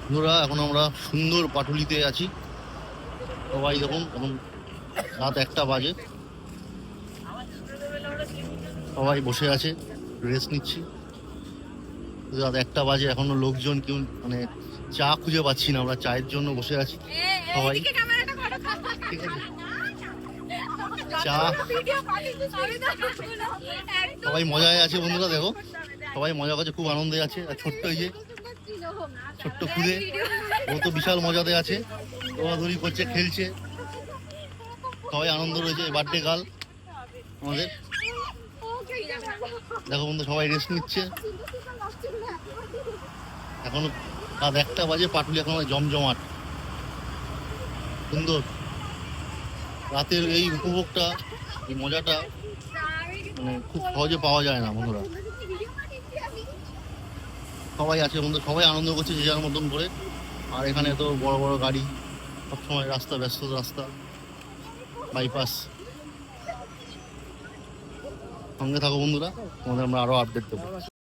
বন্ধুরা এখন আমরা সুন্দর পাটুলিতে আছি। সবাই দেখুন এখন রাত 1টা বাজে, সবাই বসে আছে, রেস্ট নিচ্ছি। রাত 1টা বাজে, এখনো লোকজন কেউ মানে চা খুঁজে পাচ্ছি না, আমরা চায়ের জন্য বসে আছি সবাই। ঠিক আছে, চা সবাই মজায় আছে বন্ধুরা, দেখো সবাই মজা করছে, খুব আনন্দে আছে। আর ছোট্ট এই যে ছোট্ট খুদে, ও তো বিশাল মজাতে আছে, দৌড়াদৌড়ি করছে, খেলছে, সবাই আনন্দ রয়েছে। বার্থডে গার্ল আমাদের, দেখো বন্ধু সবাই রেস্ট নিচ্ছে। এখনো রাত 1টা বাজে, পাটুলি এখন জমজমাট, সুন্দর। রাতের এই উপভোগটা, এই মজাটা মানে খুব সহজে পাওয়া যায় না বন্ধুরা। সবাই আছে বন্ধু, সবাই আনন্দ করছে যে যার মতন করে। আর এখানে তো বড় বড় গাড়ি সবসময়, রাস্তা ব্যস্ত রাস্তা, বাইপাস। সঙ্গে থাকো বন্ধুরা, তোমাদের আমরা আরো আপডেট দেবো।